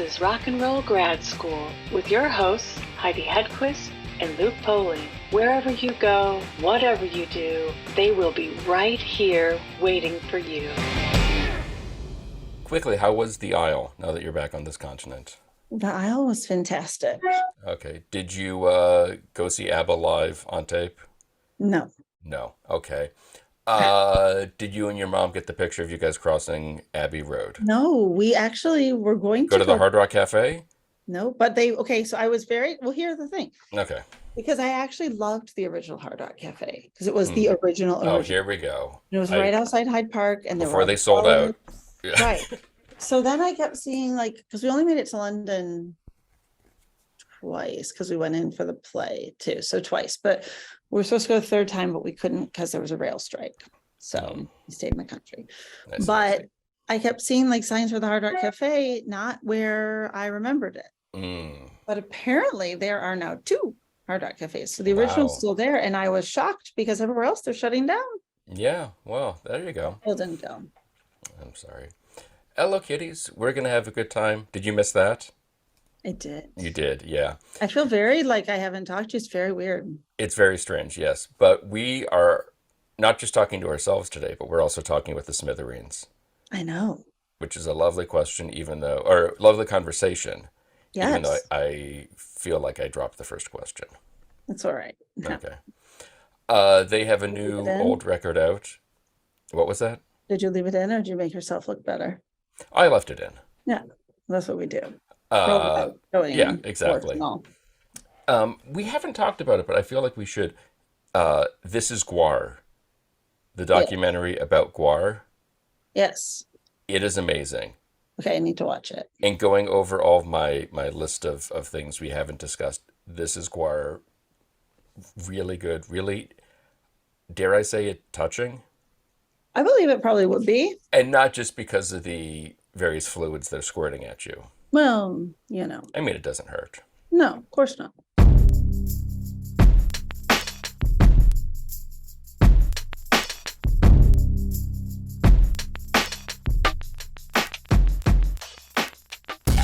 is Rock and Roll Grad School with your hosts, Heidi Hedquist and Luke Poling. Wherever you go, whatever you do, they will be right here waiting for you. Quickly, how was the Isle now that you're back on this continent? The Isle was fantastic. Okay. Did you go see ABBA live on tape? No. No. Okay. Did you and your mom get the picture of you guys crossing Abbey Road? No, we actually were going Go to to the Hard Rock Cafe? No, but so I was here's the thing. Okay. Because I actually loved the original Hard Rock Cafe because it was the original. Oh, here we go. And it was right outside Hyde Park, and before they sold out. Yeah. Right. So then I kept seeing because we only made it to London twice because we went in for the play too. So twice, but we were supposed to go the third time, but we couldn't because there was a rail strike. So we stayed in the country. That's but amazing. I kept seeing signs for the Hard Rock Cafe, not where I remembered it. But apparently there are now two Hard Rock Cafes. So the original's still there. And I was shocked because everywhere else they're shutting down. Yeah. Well, there you go. Still didn't go. I'm sorry. Hello, kitties. We're going to have a good time. Did you miss that? I did. You did, yeah. I feel very I haven't talked to you. It's very weird. It's very strange, yes. But we are not just talking to ourselves today, but we're also talking with the Smithereens. I know. Which is a lovely question, or lovely conversation. Yes. Even though I feel like I dropped the first question. That's all right. No. Okay. They have a new old record out. What was that? Did you leave it in or did you make yourself look better? I left it in. Yeah, that's what we do. Yeah, exactly. We haven't talked about it, but I feel like we should. This is Gwar, the documentary about Gwar. Yes. It is amazing. Okay, I need to watch it. And going over all of my list of things we haven't discussed, this is Gwar, really good, really, dare I say it, touching? I believe it probably would be. And not just because of the various fluids they're squirting at you. Well, I mean, it doesn't hurt. No, of course not.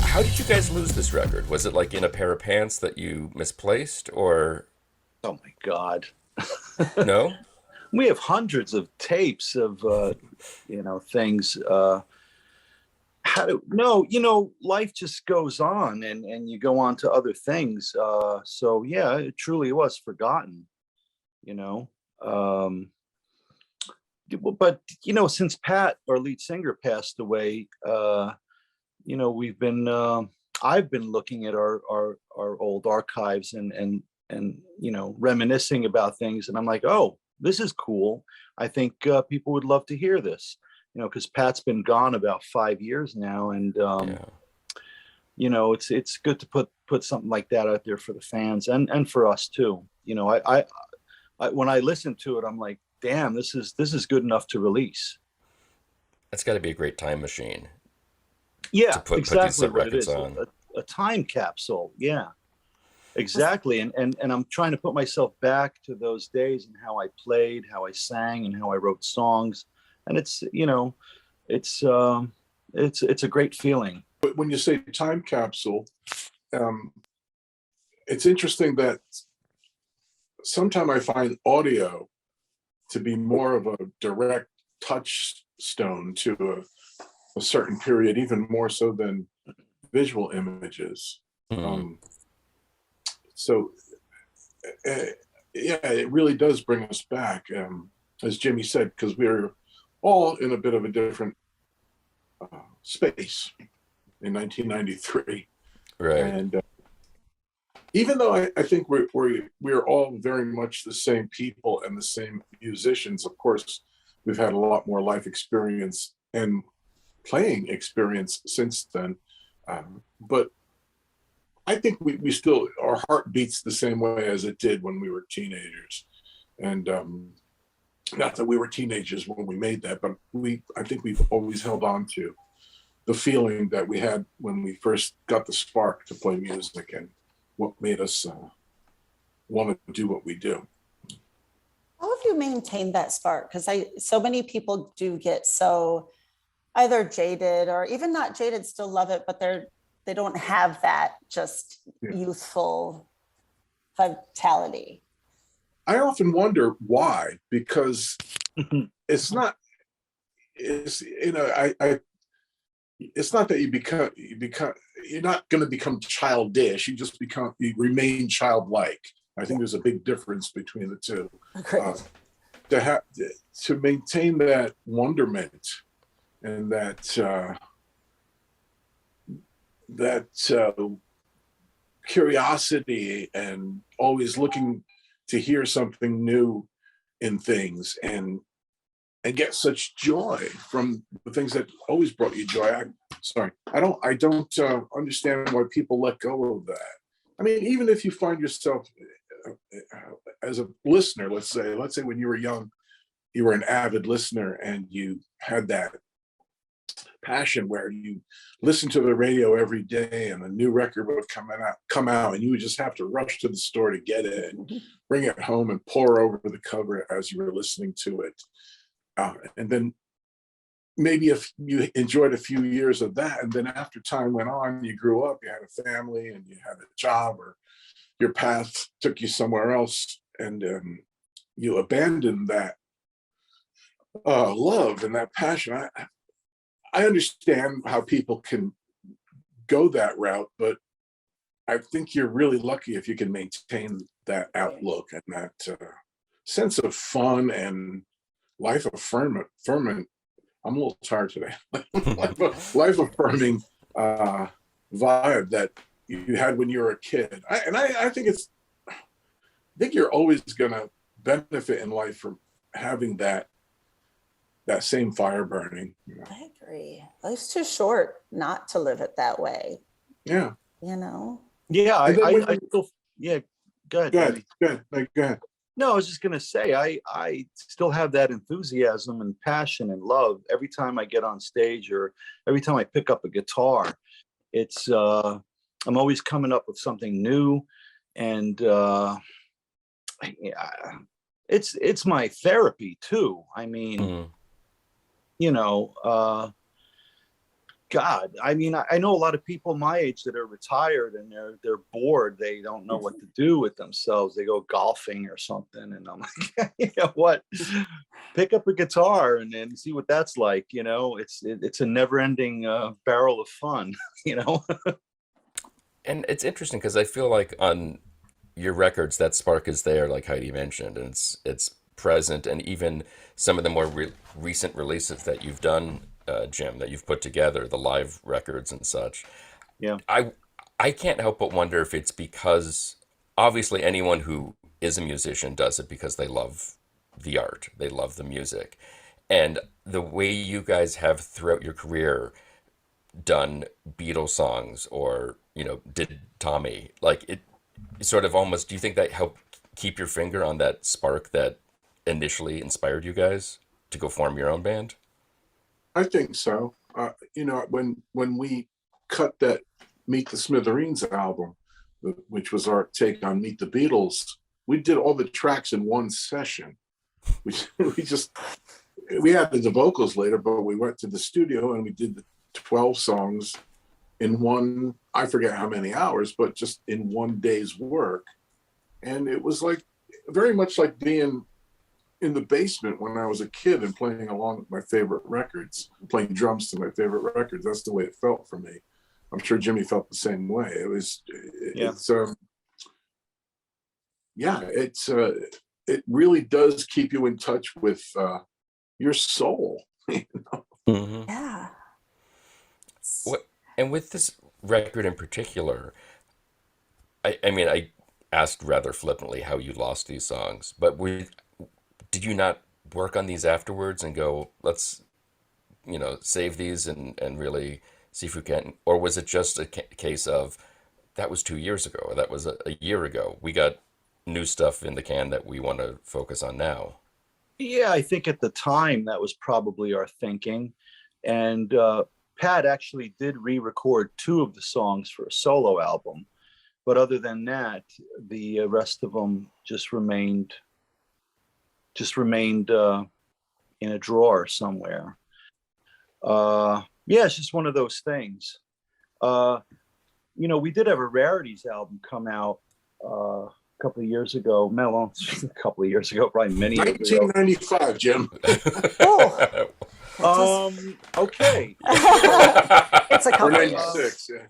How did you guys lose this record? Was it in a pair of pants that you misplaced, or? Oh my God. No? We have hundreds of tapes of, things. Life just goes on and you go on to other things. So yeah, it truly was forgotten, but, since Pat, our lead singer, passed away, we've been, I've been looking at our old archives and reminiscing about things. And I'm like, oh, this is cool. I think people would love to hear this, because Pat's been gone about 5 years now. And, it's good to put something like that out there for the fans and for us too. I when I listen to it, I'm like, damn, this is good enough to release. That's got to be a great time machine. Yeah, to put exactly these what it records is. on. A time capsule. Yeah, exactly. And I'm trying to put myself back to those days and how I played, how I sang, and how I wrote songs. And it's a great feeling. But when you say time capsule, it's interesting that sometimes I find audio to be more of a direct touchstone to a certain period, even more so than visual images. So it really does bring us back, as Jimmy said, because we're all in a bit of a different space in 1993. Right. And even though I think we're all very much the same people and the same musicians, of course, we've had a lot more life experience and playing experience since then. But I think we still, our heart beats the same way as it did when we were teenagers. And not that we were teenagers when we made that, but I think we've always held on to the feeling that we had when we first got the spark to play music and what made us want to do what we do. How have you maintained that spark? Because so many people do get so either jaded or even not jaded, still love it, but they're they don't have that just youthful vitality. I often wonder why, because it's not, it's, you know, it's not that you become, you're not going to become childish. You just you remain childlike. I think there's a big difference between the two. To maintain that wonderment and that curiosity and always looking to hear something new in things and get such joy from the things that always brought you joy. I don't understand why people let go of that. I mean, even if you find yourself as a listener, let's say when you were young, you were an avid listener and you had that passion where you listened to the radio every day and a new record would come out and you would just have to rush to the store to get it and bring it home and pour over the cover as you were listening to it. And then maybe if you enjoyed a few years of that, and then after time went on, you grew up, you had a family and you had a job, or your path took you somewhere else, and you abandoned that love and that passion. I understand how people can go that route, but I think you're really lucky if you can maintain that outlook and that sense of fun and life affirming. I'm a little tired today. life affirming vibe that you had when you were a kid. I think you're always gonna benefit in life from having that same fire burning. You know? I agree. Life's too short not to live it that way. Yeah. You know? Yeah, I still, go ahead. Go ahead. No, I was just gonna say, I still have that enthusiasm and passion and love every time I get on stage or every time I pick up a guitar. It's I'm always coming up with something new, and it's my therapy too. I mean, you know, God, I mean, I know a lot of people my age that are retired and they're bored. They don't know what to do with themselves. They go golfing or something. And I'm like, you know what? Pick up a guitar and see what that's like. You know, it's a never ending barrel of fun, you know? And it's interesting because I feel like on your records, that spark is there, like Heidi mentioned, and it's present. And even some of the more recent releases that you've done, Jim, that you've put together, the live records and such. Yeah. I can't help but wonder if it's because obviously anyone who is a musician does it because they love the art, they love the music. And the way you guys have throughout your career done Beatles songs or, you know, did Tommy, like it sort of almost, do you think that helped keep your finger on that spark that initially inspired you guys to go form your own band? I think so. You know, when we cut that Meet the Smithereens album, which was our take on Meet the Beatles, we did all the tracks in one session. We added the vocals later, but we went to the studio and we did the 12 songs in one, I forget how many hours, but just in one day's work. And it was like very much like being in the basement when I was a kid and playing along with my favorite records, playing drums to my favorite records. That's the way it felt for me. I'm sure Jimmy felt the same way. It really does keep you in touch with your soul. You know? Mm-hmm. Yeah. And with this record in particular, I mean, I asked rather flippantly how you lost these songs, but did you not work on these afterwards and go, let's, you know, save these and really see if we can, or was it just a case of that was 2 years ago, or that was a year ago, we got new stuff in the can that we want to focus on now? Yeah, I think at the time that was probably our thinking. And Pat actually did re-record 2 of the songs for a solo album. But other than that, the rest of them just remained in a drawer somewhere. Yeah, it's just one of those things. you know, we did have a Rarities album come out a couple of years ago. Melon, a couple of years ago, probably many years ago. 1995, Jim. Okay. It's a Or couple of years. 96, yeah.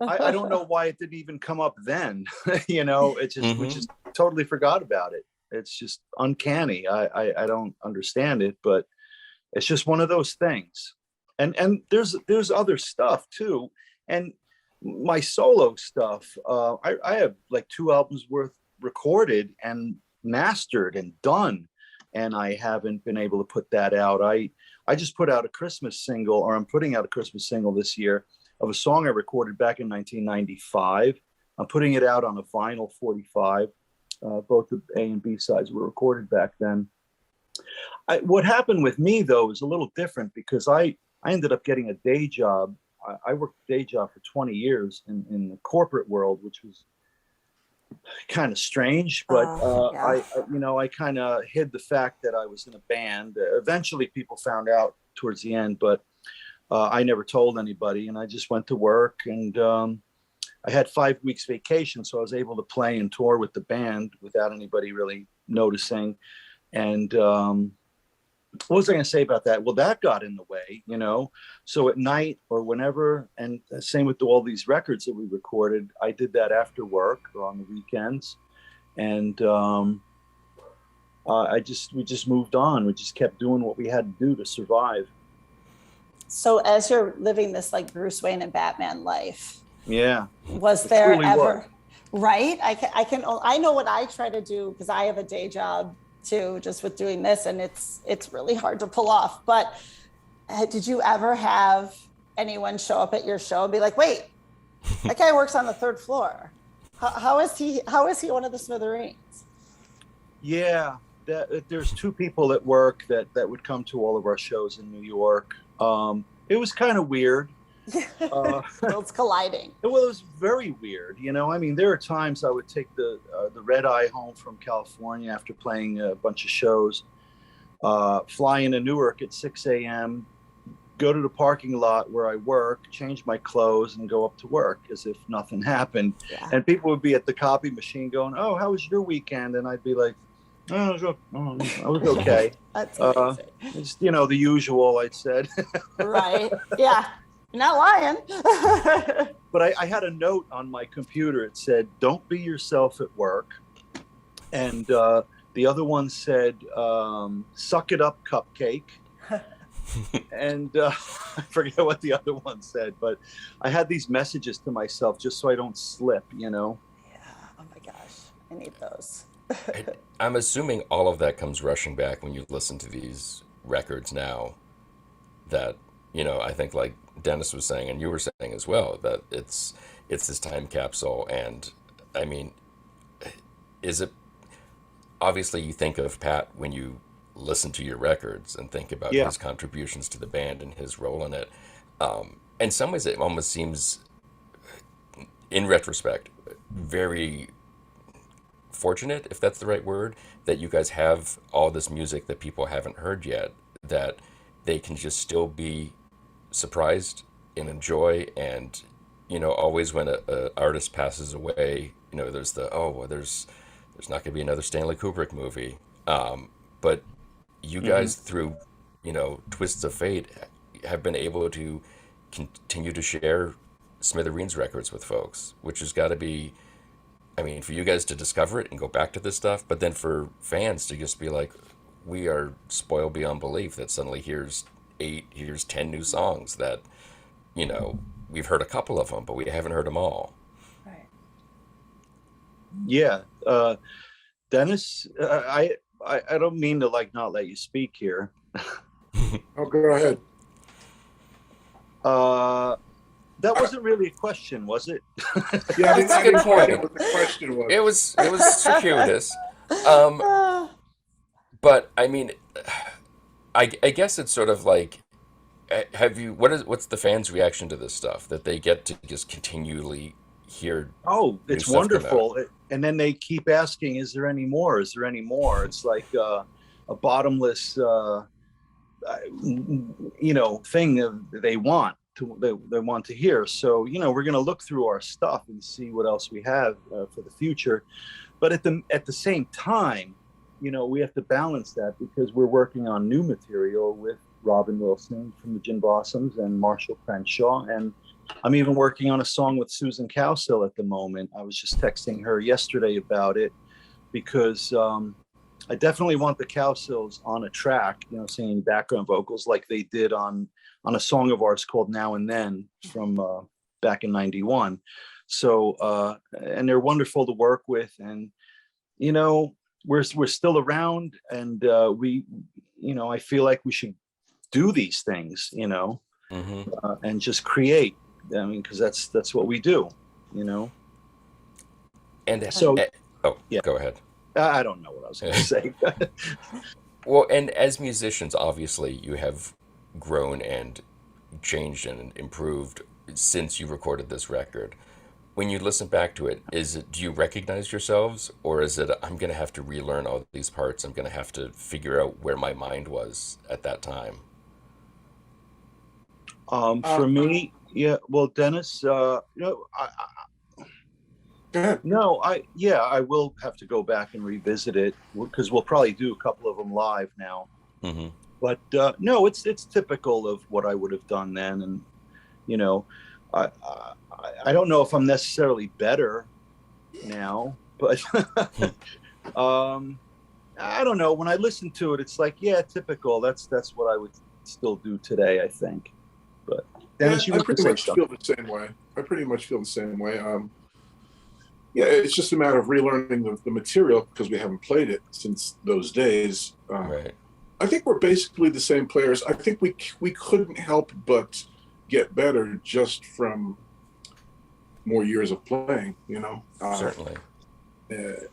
I don't know why it didn't even come up then. You know, it just we just totally forgot about it. It's just uncanny. I don't understand it, but it's just one of those things. And there's other stuff too. And my solo stuff, I have like 2 albums worth recorded and mastered and done, and I haven't been able to put that out. I just put out a Christmas single, or I'm putting out a Christmas single this year of a song I recorded back in 1995. I'm putting it out on a vinyl 45. Both the A and B sides were recorded back then. What happened with me though is a little different, because I ended up getting a day job. I worked a day job for 20 years in the corporate world, which was kind of strange, but I kind of hid the fact that I was in a band. Eventually people found out towards the end, but I never told anybody, and I just went to work, and I had 5 weeks vacation, so I was able to play and tour with the band without anybody really noticing. And what was I going to say about that? Well, that got in the way, you know. So at night or whenever, and same with all these records that we recorded, I did that after work or on the weekends. And we just moved on. We just kept doing what we had to do to survive. So as you're living this like Bruce Wayne and Batman life, was there ever, right? I know what I try to do, because I have a day job too, just with doing this, and it's really hard to pull off. But did you ever have anyone show up at your show and be like, wait, that guy works on the 3rd floor? How is he one of the Smithereens? Yeah, there's 2 people at work that would come to all of our shows in New York. It was kind of weird. Worlds colliding. Well, it was very weird. You know, I mean, there are times I would take the red eye home from California after playing a bunch of shows, fly into Newark at 6 a.m., go to the parking lot where I work, change my clothes, and go up to work as if nothing happened. Yeah. And people would be at the copy machine going, "Oh, how was your weekend?" And I'd be like, "Oh, I was okay." That's amazing. Just, you know, the usual, I said. Right. Yeah. You're not lying. But I had a note on my computer. It said, "Don't be yourself at work." And the other one said, "Suck it up, cupcake." And I forget what the other one said, but I had these messages to myself just so I don't slip, you know? Yeah. Oh my gosh. I need those. I'm assuming all of that comes rushing back when you listen to these records now, that, you know, I think like Dennis was saying, and you were saying as well, that it's this time capsule. And I mean, is it, obviously you think of Pat when you listen to your records and think about his contributions to the band and his role in it. In some ways it almost seems, in retrospect, very fortunate, if that's the right word, that you guys have all this music that people haven't heard yet, that they can just still be surprised and enjoy. And, you know, always when a artist passes away, you know, there's there's not going to be another Stanley Kubrick movie. But you guys, through, you know, twists of fate, have been able to continue to share Smithereens records with folks, which has got to be, I mean, for you guys to discover it and go back to this stuff, but then for fans to just be like, we are spoiled beyond belief that suddenly here's 10 new songs that, you know, we've heard a couple of them, but we haven't heard them all. Right. Yeah. Dennis, I don't mean to like not let you speak here. Oh, go ahead. That wasn't really a question, was it? Yeah, That's a good point. What the question was. It was circuitous. But I mean, I guess it's sort of like, what's the fans' reaction to this stuff, that they get to just continually hear? Oh, it's wonderful. And then they keep asking, is there any more? Is there any more? It's like a bottomless, you know, thing they want. they want to hear. So, you know, we're going to look through our stuff and see what else we have for the future. But at the same time, you know, we have to balance that because we're working on new material with Robin Wilson from the Gin Blossoms and Marshall Crenshaw. And I'm even working on a song with Susan Cowsill at the moment. I was just texting her yesterday about it because I definitely want the Cowsills on a track, you know, singing background vocals like they did on a song of ours called Now and Then from back in '91. So, and they're wonderful to work with. And, you know, we're still around, and we, you know, I feel like we should do these things, you know, and just create. I mean, because that's what we do, you know. And so, yeah, go ahead. I don't know what I was going to say. Well, and as musicians, obviously, you have grown and changed and improved since you recorded this record. When you listen back to it, do you recognize yourselves, or is it, I'm going to have to relearn all these parts, I'm going to have to figure out where my mind was at that time? For me, yeah. Well, Dennis, you know, Go ahead. no, I will have to go back and revisit it because we'll probably do a couple of them live now. Mm-hmm. But no, it's typical of what I would have done then, and you know, I don't know if I'm necessarily better now, but I don't know. When I listen to it, it's like, yeah, typical. That's what I would still do today, I think. But Dennis, Yeah, I pretty much feel the same way. Yeah, it's just a matter of relearning the material because we haven't played it since those days. Right. I think we're basically the same players. I think we couldn't help but get better just from more years of playing, you know. Certainly.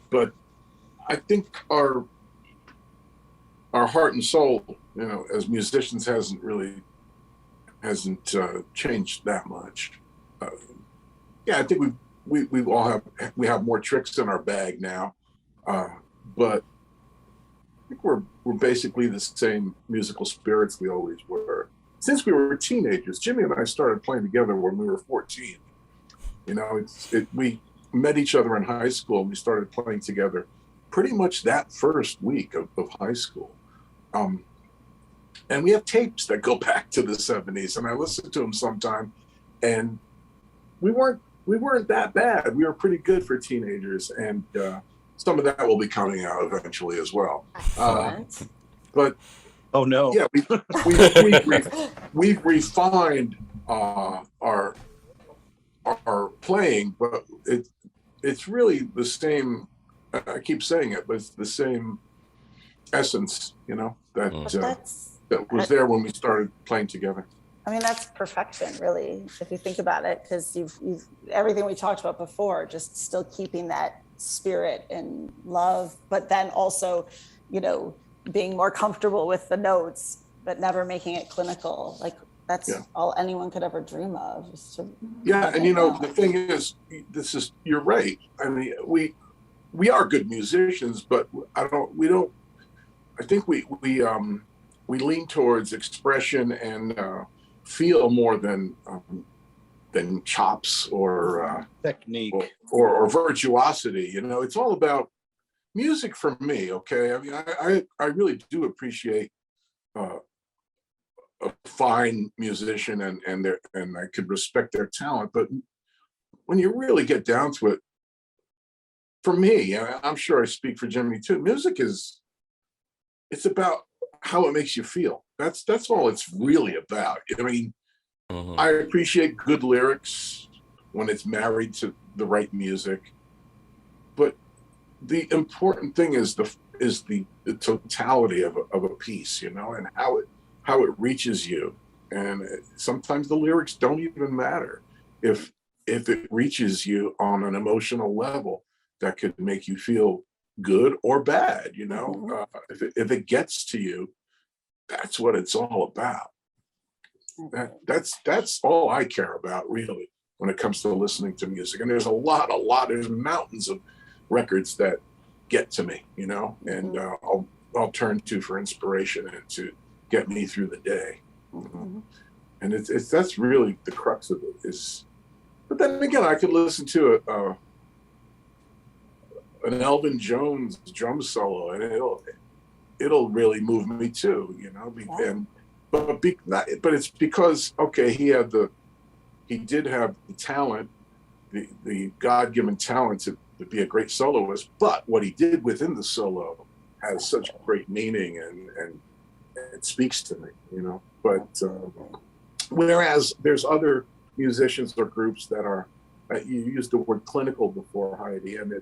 But I think our heart and soul, you know, as musicians hasn't changed that much. Yeah, I think we have more tricks in our bag now, but I think we're basically the same musical spirits we always were since we were teenagers. Jimmy and I started playing together when we were 14. You know, we met each other in high school and we started playing together pretty much that first week of high school. And we have tapes that go back to the 70s, and I listen to them sometime, and we weren't that bad. We were pretty good for teenagers, and some of that will be coming out eventually as well. But oh no, yeah, we've refined our playing, but it's really the same. I keep saying it, but it's the same essence, you know, that was there when we started playing together. I mean, that's perfection, really, if you think about it, because you've everything we talked about before, just still keeping that spirit and love, but then also, you know, being more comfortable with the notes, but never making it clinical. Like that's all anyone could ever dream of. And you know, the thing is, you're right. I mean, we are good musicians, but I think we lean towards expression and feel more than chops or technique or virtuosity. You know, it's all about music for me. Okay, I mean, I really do appreciate a fine musician and I could respect their talent, but when you really get down to it, for me, I'm sure I speak for Jimmy too, music it's about how it makes you feel. That's all it's really about. I mean, I appreciate good lyrics when it's married to the right music, but the important thing is the totality of a piece, you know, and how it reaches you. And sometimes the lyrics don't even matter if it reaches you on an emotional level that could make you feel good or bad, you know. If it gets to you, that's what it's all about. That's all I care about, really, when it comes to listening to music. And there's there's mountains of records that get to me, you know, and I'll turn to for inspiration and to get me through the day. And it's that's really the crux of it is, but then again, I could listen to an Elvin Jones drum solo and it'll really move me too, you know, and, but it's because, okay, he did have the talent, the God-given talent to be a great soloist, but what he did within the solo has such great meaning and it speaks to me, you know. But whereas there's other musicians or groups that are, you used the word clinical before, Heidi, and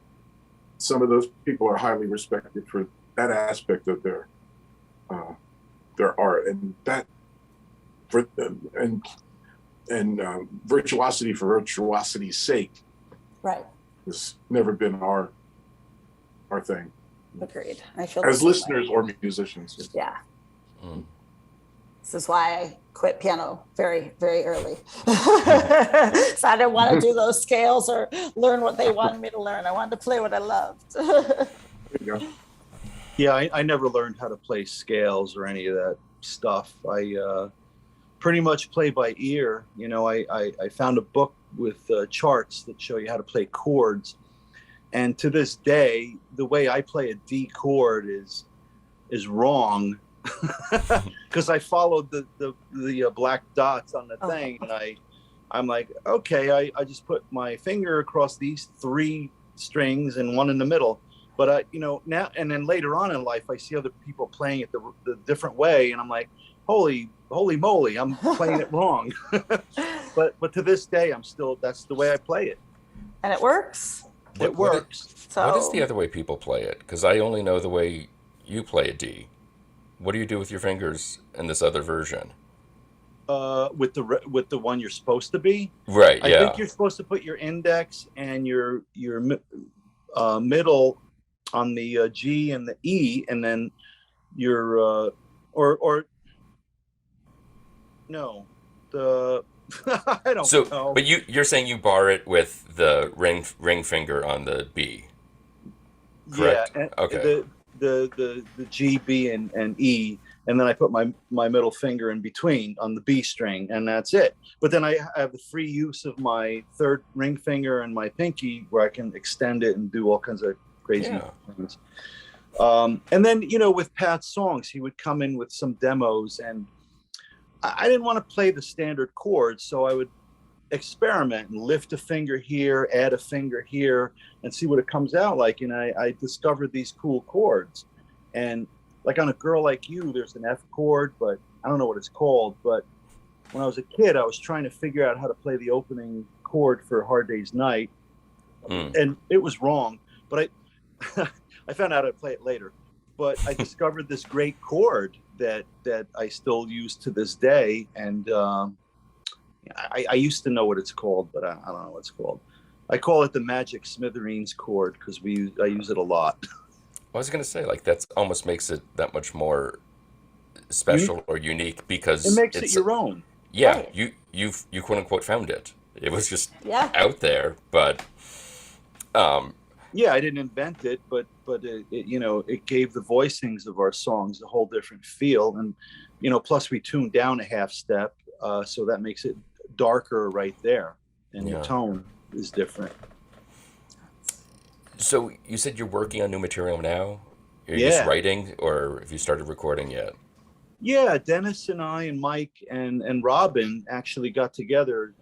some of those people are highly respected for that aspect of their art, and that for and virtuosity for virtuosity's sake, Right. has never been our thing. Agreed. I feel As the same listeners way. or musicians. Yeah. Mm. This is why I quit piano very, very early. So I didn't want to do those scales or learn what they wanted me to learn. I wanted to play what I loved. There you go. Yeah, I never learned how to play scales or any of that stuff. I pretty much play by ear. You know, I found a book with charts that show you how to play chords. And to this day, the way I play a D chord is wrong because I followed the black dots on the thing, and I'm like, okay, I just put my finger across these 3 strings and one in the middle. But you know, now and then later on in life, I see other people playing it the different way, and I'm like, holy moly, I'm playing it wrong. but to this day, that's the way I play it. And it works. It works. So What is the other way people play it? Because I only know the way you play a D. What do you do with your fingers in this other version? With the one you're supposed to be. Right. Yeah. I think you're supposed to put your index and your middle on the G and the E, and then your or no, the I don't know. But you're saying you bar it with the ring finger on the B. Correct? Yeah. Okay. The G, B, and E, and then I put my middle finger in between on the B string, and that's it. But then I have the free use of my third ring finger and my pinky, where I can extend it and do all kinds of crazy things. And then, you know, with Pat's songs, he would come in with some demos, and I didn't want to play the standard chords, so I would experiment and lift a finger here, add a finger here, and see what it comes out like. And I discovered these cool chords. And like on A Girl Like You, there's an F chord, but I don't know what it's called. But when I was a kid, I was trying to figure out how to play the opening chord for Hard Day's Night. And it was wrong, but I found out I'd play it later. But I discovered this great chord that I still use to this day. And I used to know what it's called, but I don't know what it's called. I call it the magic Smithereens chord because I use it a lot. I was going to say, like, that almost makes it that much more special or unique because it makes it your own. Yeah, Right. you quote unquote found it. It was just Yeah. out there, but Yeah, I didn't invent it, but it, you know, it gave the voicings of our songs a whole different feel, and you know, plus we tuned down a half step, so that makes it darker right there, and your tone is different. So you said you're working on new material now? Are you just writing, or have you started recording yet? Yeah, Dennis and I and Mike and Robin actually got together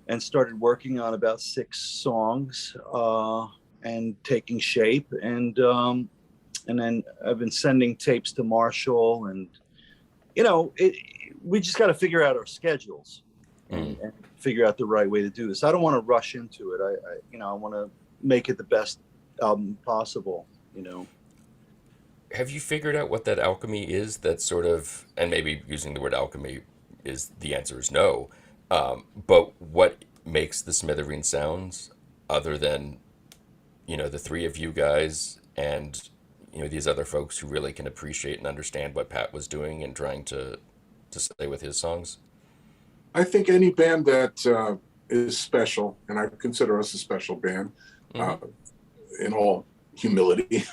and started working on about 6 songs and taking shape. And then I've been sending tapes to Marshall, and you know, we just got to figure out our schedules and figure out the right way to do this. I don't want to rush into it. I want to make it the best album possible, you know. Have you figured out what that alchemy is that sort of, and maybe using the word alchemy is the answer is no, but what makes the Smithereen sounds other than, you know, the 3 of you guys and, you know, these other folks who really can appreciate and understand what Pat was doing and trying to say with his songs? I think any band that is special, and I consider us a special band, in all humility.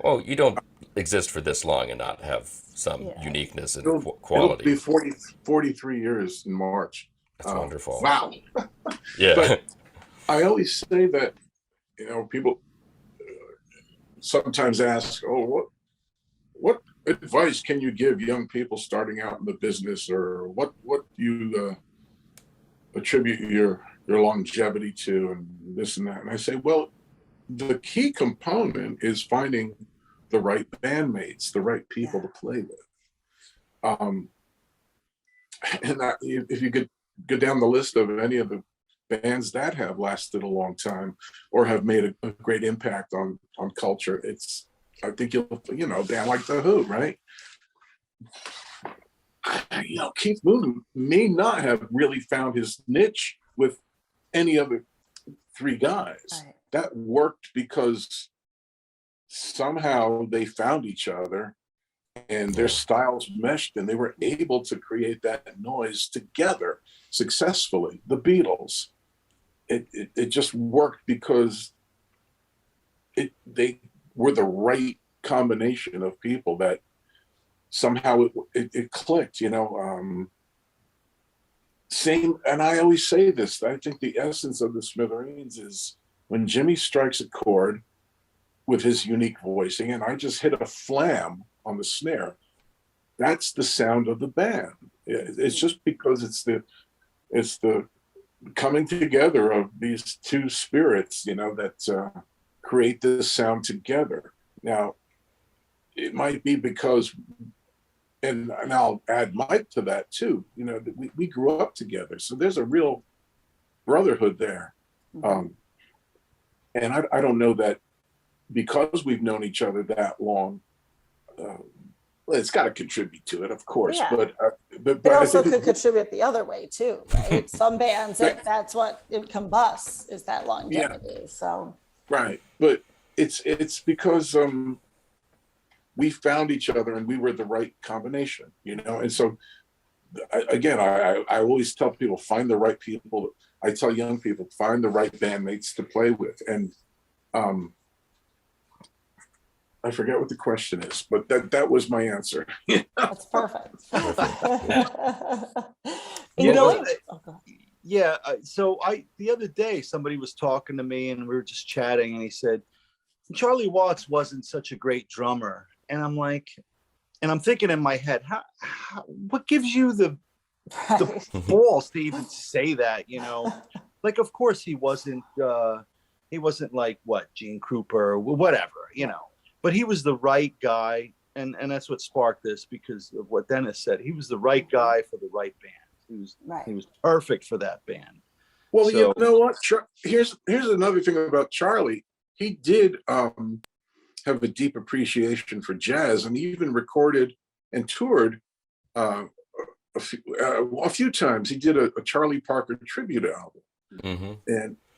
Well, you don't exist for this long and not have some Yeah. uniqueness and It'll quality. be 43 years in March. That's wonderful. Wow. Yeah. But I always say that, people sometimes ask, oh, what advice can you give young people starting out in the business, or what do you attribute your longevity to, and this and that? And I say, well, the key component is finding the right bandmates, the right people to play with. And if you could go down the list of any of the bands that have lasted a long time or have made a great impact on culture, I think a band like The Who, right? Keith Moon may not have really found his niche with any other three guys. Right. That worked because somehow they found each other and their styles meshed, and they were able to create that noise together successfully. The Beatles, it just worked because they were the right combination of people that somehow it clicked, same. And I always say this, I think the essence of the Smithereens is when Jimmy strikes a chord with his unique voicing and I just hit a flam on the snare, that's the sound of the band. It's just because it's the coming together of these two spirits, that create this sound together. Now, it might be because, and I'll add Mike to that too, that we grew up together. So there's a real brotherhood there. And I don't know that because we've known each other that long, well, it's got to contribute to it, of course. Yeah. But It also could contribute the other way too, right? Some bands, that's what it combusts, is that longevity. Yeah. So right, but it's because we found each other and we were the right combination, And so I always tell people, find the right people. I tell young people, find the right bandmates to play with, and I forget what the question is, but that was my answer. That's perfect. Yeah. So the other day, somebody was talking to me and we were just chatting, and he said, Charlie Watts wasn't such a great drummer. And I'm like, and I'm thinking in my head, what gives you the balls to even say that, Like, of course he wasn't like Gene Krupa or whatever, but he was the right guy. And that's what sparked this, because of what Dennis said. He was the right guy for the right band. He was perfect for that band. Well, you know what? Here's another thing about Charlie. He did have a deep appreciation for jazz, and he even recorded and toured a few times. He did a Charlie Parker tribute album,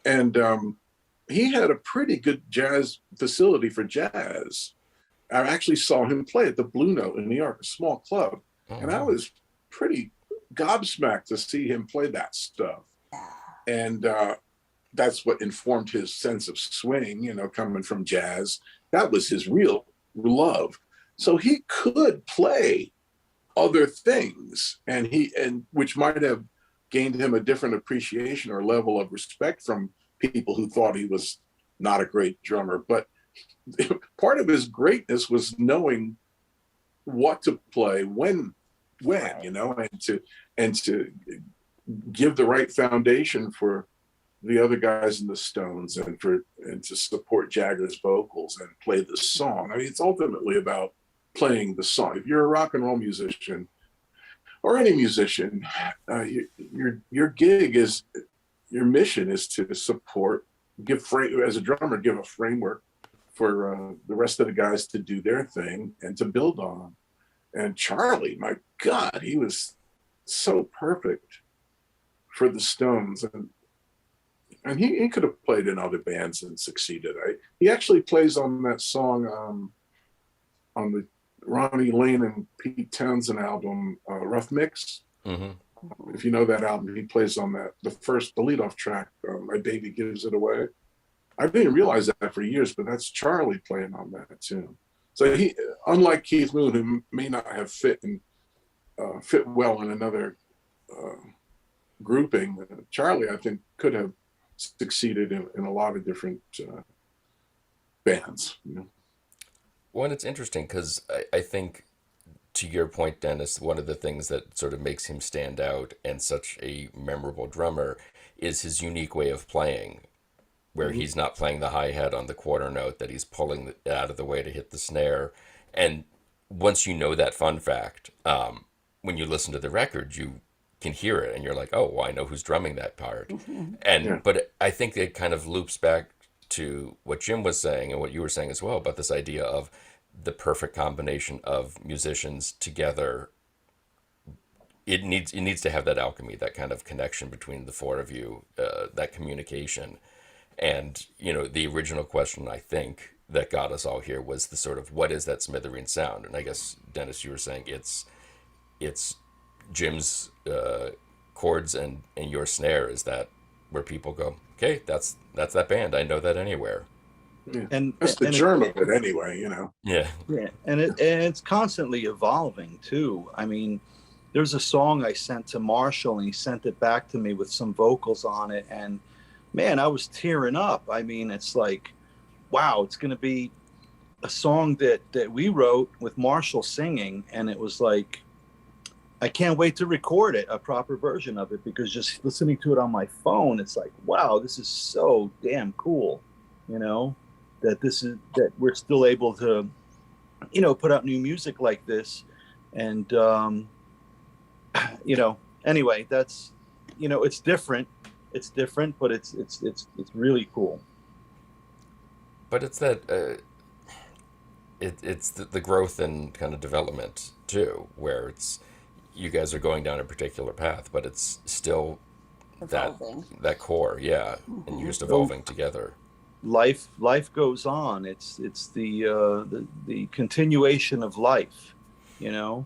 and he had a pretty good jazz facility for jazz. I actually saw him play at the Blue Note in New York, a small club, and I was pretty gobsmacked to see him play that stuff. And that's what informed his sense of swing, coming from jazz. That was his real love. So he could play other things, and which might have gained him a different appreciation or level of respect from people who thought he was not a great drummer. But part of his greatness was knowing what to play when, and to give the right foundation for the other guys in the Stones, and to support Jagger's vocals and play the song. I mean, it's ultimately about playing the song. If you're a rock and roll musician or any musician, your gig is, your mission is to support, as a drummer, give a framework for the rest of the guys to do their thing and to build on. And Charlie, my God, he was so perfect for the Stones, and he could have played in other bands and succeeded. He actually plays on that song on the Ronnie Lane and Pete Townsend album, Rough Mix. If you know that album, he plays on that, the leadoff track, My Baby Gives It Away. I didn't realize that for years, but that's Charlie playing on that too. So he, unlike Keith Moon, who may not have fit well in another grouping, Charlie, I think, could have succeeded in a lot of different bands. You know? Well, and it's interesting because I think, to your point, Dennis, one of the things that sort of makes him stand out and such a memorable drummer is his unique way of playing, where he's not playing the hi-hat on the quarter note, that he's pulling it out of the way to hit the snare. And once you know that fun fact, when you listen to the record, you can hear it and you're like, oh, well, I know who's drumming that part. And but I think it kind of loops back to what Jim was saying and what you were saying as well about this idea of the perfect combination of musicians together. It needs to have that alchemy, that kind of connection between the four of you, that communication. And, you know, the original question, I think, that got us all here was the sort of, what is that Smithereens sound? And I guess, Dennis, you were saying it's Jim's chords and your snare. Is that where people go, okay, that's that band. I know that anywhere. Yeah. And that's the germ of it anyway, you know. Yeah. Yeah, and it's constantly evolving too. I mean, there's a song I sent to Marshall and he sent it back to me with some vocals on it, and man, I was tearing up. I mean, it's like, wow, it's going to be a song that we wrote with Marshall singing, and it was like, I can't wait to record it, a proper version of it, because just listening to it on my phone, it's like, wow, this is so damn cool, you know, that we're still able to, you know, put out new music like this. And, you know, anyway, that's, you know, it's different, but it's really cool. But it's that, it's the growth and kind of development too, where it's, you guys are going down a particular path, but it's still evolving. that core, yeah, and you're just evolving together. Life goes on. It's the continuation of life, you know.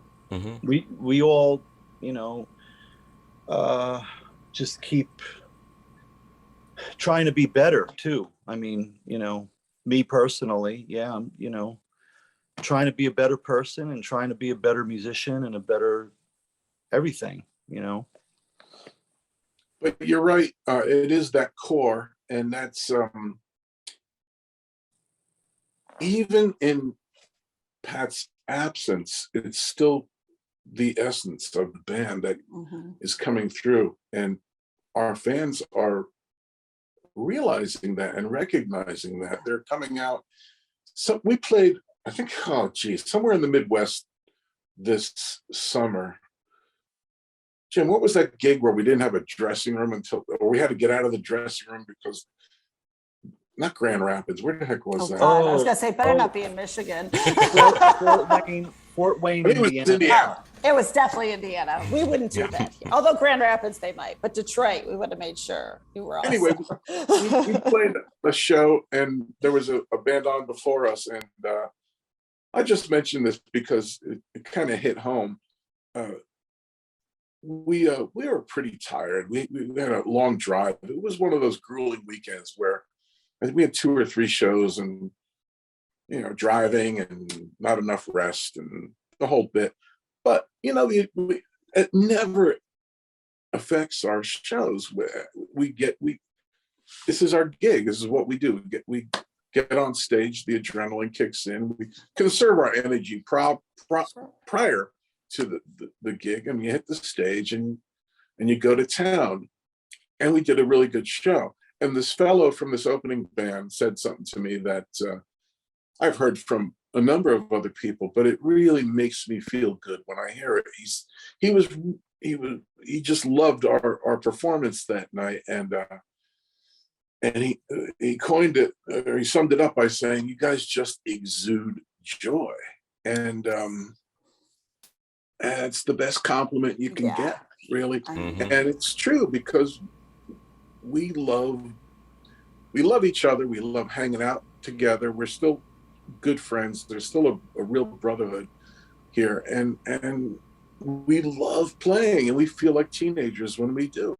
We all, you know, just keep trying to be better too. I mean, you know, me personally, yeah, I'm, you know, trying to be a better person and trying to be a better musician and a better everything, you know. But you're right, it is that core, and that's even in Pat's absence, it's still the essence of the band that is coming through, and our fans are realizing that and recognizing that. They're coming out. So we played, I think, somewhere in the Midwest this summer. Jim, what was that gig where we didn't have a dressing room or we had to get out of the dressing room because, not Grand Rapids, where the heck was that? God, I was gonna say, better not be in Michigan. Fort Wayne, it was Indiana. Oh, it was definitely Indiana. We wouldn't do that here. Although Grand Rapids, they might, but Detroit, we would have made sure you were awesome. Anyway, we played a show and there was a band on before us, and I just mentioned this because it kind of hit home. We were pretty tired. We had a long drive. It was one of those grueling weekends where I think we had 2 or 3 shows, and you know, driving and not enough rest and the whole bit. But you know, it never affects our shows. This is our gig. This is what we do. We get on stage. The adrenaline kicks in. We conserve our energy prior to the gig, and you hit the stage and you go to town. And we did a really good show. And this fellow from this opening band said something to me that I've heard from a number of other people, but it really makes me feel good when I hear it. He just loved our performance that night, and he coined it, or he summed it up by saying, "You guys just exude joy," and it's the best compliment you can get, really. And it's true, because we love each other. We love hanging out together. We're still good friends. There's still a real brotherhood here, and we love playing, and we feel like teenagers when we do.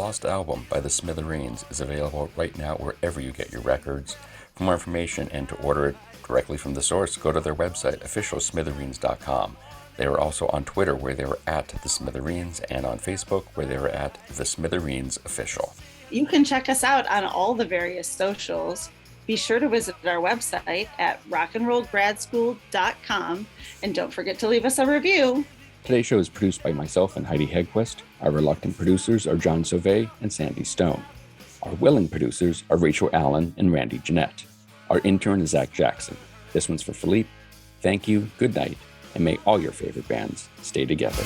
Lost album by the Smithereens is available right now wherever you get your records. For more information and to order it directly from the source, go to their website, officialsmithereens.com. They are also on Twitter, where they were at The Smithereens, and on Facebook, where they were at The Smithereens Official. You can check us out on all the various socials. Be sure to visit our website at rockandrollgradschool.com, and don't forget to leave us a review. Today's show is produced by myself and Heidi Hedquist. Our reluctant producers are John Sauvé and Sandy Stone. Our willing producers are Rachel Allen and Randy Jeanette. Our intern is Zach Jackson. This one's for Philippe. Thank you, good night, and may all your favorite bands stay together.